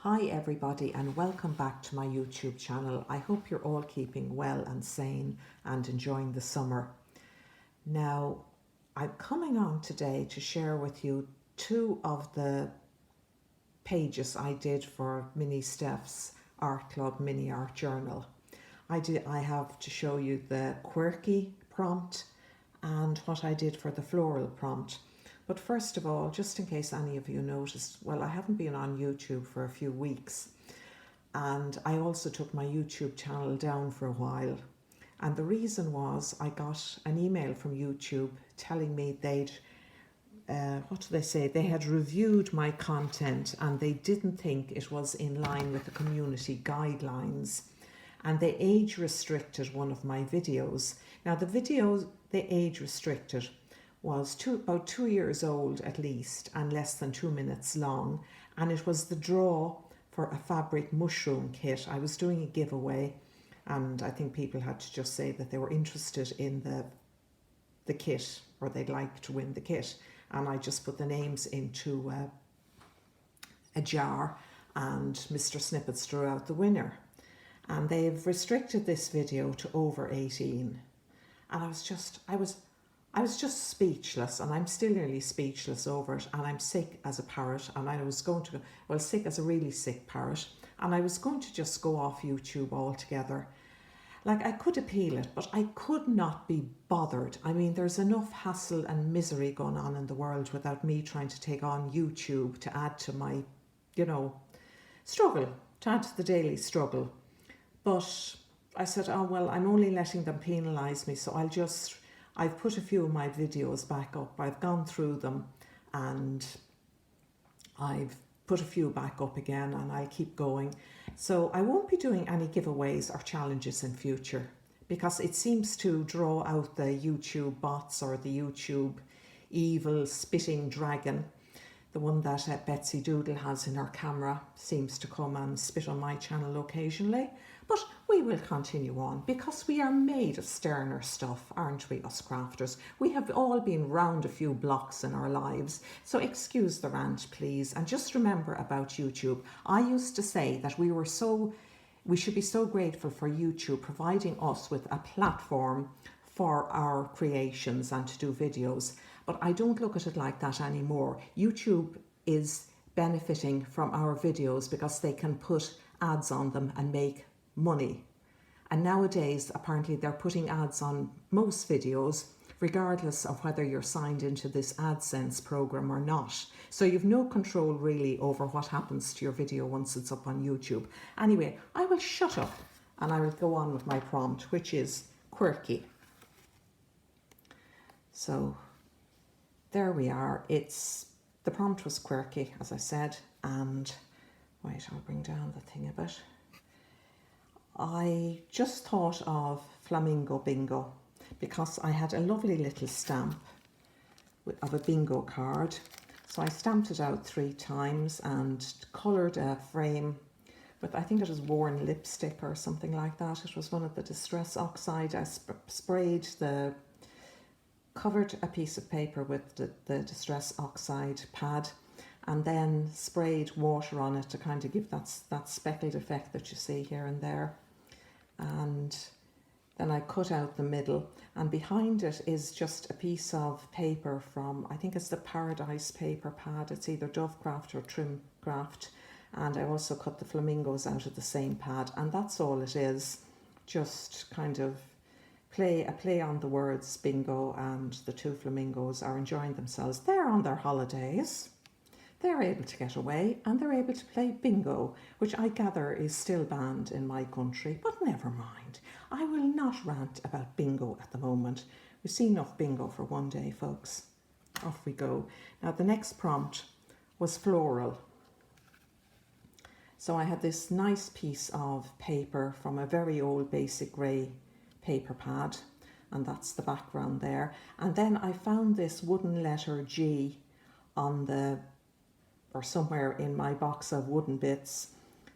Hi everybody and welcome back to my YouTube channel. I hope you're all keeping well and sane and enjoying the summer. Now, I'm coming on today to share with you two of the pages I did for Mini Steph's Art Club Mini Art Journal. I have to show you the Quirky prompt and what I did for the Floral prompt. But first of all, just in case any of you noticed, well, I haven't been on YouTube for a few weeks, and I also took my YouTube channel down for a while. And the reason was I got an email from YouTube telling me they'd, they had reviewed my content and they didn't think it was in line with the community guidelines. And they age restricted one of my videos. Now the video they age restricted was about 2 years old at least and less than 2 minutes long, and it was the draw for a fabric mushroom kit. I was doing a giveaway and I think people had to just say that they were interested in the kit or they'd like to win the kit, and I just put the names into a jar and Mr. Snippets drew out the winner. And they've restricted this video to over 18, and I was just speechless, and I'm still nearly speechless over it, and I'm sick as a parrot, and I was going to, well, sick as a really sick parrot, and I was going to just go off YouTube altogether. Like, I could appeal it, but I could not be bothered. I mean, there's enough hassle and misery going on in the world without me trying to take on YouTube to add to my, struggle, to add to the daily struggle. But I said, oh, well, I'm only letting them penalise me, so I've put a few of my videos back up. I've gone through them and I've put a few back up again, and I'll keep going. So I won't be doing any giveaways or challenges in future because it seems to draw out the YouTube bots or the YouTube evil spitting dragon. The one that Betsy Doodle has in her camera seems to come and spit on my channel occasionally. But we will continue on because we are made of sterner stuff, aren't we, us crafters? We have all been round a few blocks in our lives. So excuse the rant, please. And just remember about YouTube. I used to say that we should be so grateful for YouTube providing us with a platform for our creations and to do videos. But I don't look at it like that anymore. YouTube is benefiting from our videos because they can put ads on them and make money. And nowadays, apparently, they're putting ads on most videos, regardless of whether you're signed into this AdSense program or not. So you've no control really over what happens to your video once it's up on YouTube. Anyway, I will shut up and I will go on with my prompt, which is Quirky. So there we are. The prompt was Quirky, as I said, and wait, I'll bring down the thing a bit. I just thought of Flamingo Bingo because I had a lovely little stamp of a bingo card. So I stamped it out 3 times and coloured a frame with, I think it was worn lipstick or something like that. It was one of the Distress Oxide. I covered a piece of paper with the Distress Oxide pad and then sprayed water on it to kind of give that speckled effect that you see here and there. And then I cut out the middle, and behind it is just a piece of paper from, I think it's the Paradise paper pad. It's either Dovecraft or Trimcraft, and I also cut the flamingos out of the same pad, and that's all it is. Just kind of a play on the words bingo, and the 2 flamingos are enjoying themselves. They're on their holidays. They're able to get away and they're able to play bingo, which I gather is still banned in my country, but never mind. I will not rant about bingo at the moment. We've seen enough bingo for one day, folks. Off we go. Now the next prompt was Floral. So I had this nice piece of paper from a very old basic grey paper pad, and that's the background there. And then I found this wooden letter G or somewhere in my box of wooden bits.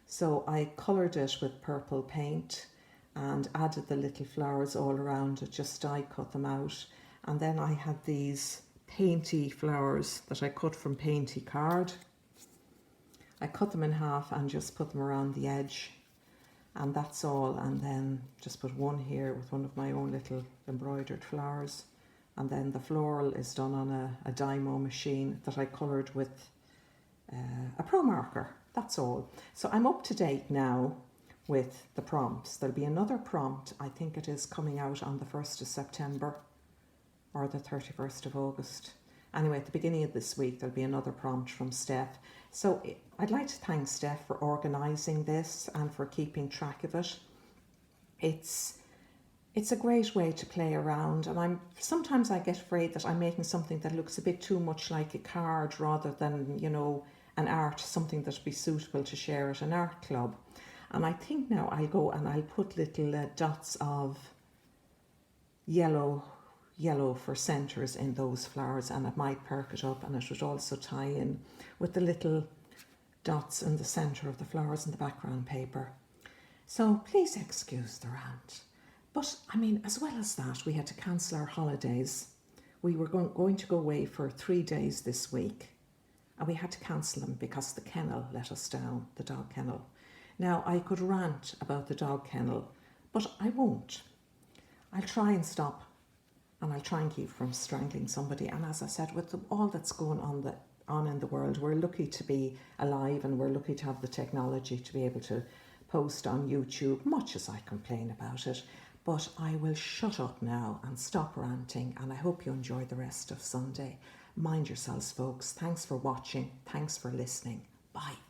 So I coloured it with purple paint and added the little flowers all around it, just die cut them out. And then I had these painty flowers that I cut from Painty Card. I cut them in half and just put them around the edge, and that's all. And then just put one here with one of my own little embroidered flowers, and then the floral is done on a Dymo machine that I coloured with a pro marker. That's all. So I'm up to date now with the prompts. There'll be another prompt, I think it is coming out on the 1st of September or the 31st of August. Anyway, at the beginning of this week, there'll be another prompt from Steph. So I'd like to thank Steph for organising this and for keeping track of it. It's a great way to play around, and sometimes I get afraid that I'm making something that looks a bit too much like a card rather than, you know, an art, something that would be suitable to share at an art club. And I think now I'll go and I'll put little dots of yellow for centres in those flowers, and it might perk it up, and it would also tie in with the little dots in the centre of the flowers in the background paper. So please excuse the rant. But I mean, as well as that, we had to cancel our holidays. We were going to go away for 3 days this week, and we had to cancel them because the kennel let us down, the dog kennel. Now, I could rant about the dog kennel, but I won't. I'll try and stop, and I'll try and keep from strangling somebody. And as I said, with all that's going on in the world, we're lucky to be alive, and we're lucky to have the technology to be able to post on YouTube, much as I complain about it. But I will shut up now and stop ranting, and I hope you enjoy the rest of Sunday. Mind yourselves, folks. Thanks for watching. Thanks for listening. Bye.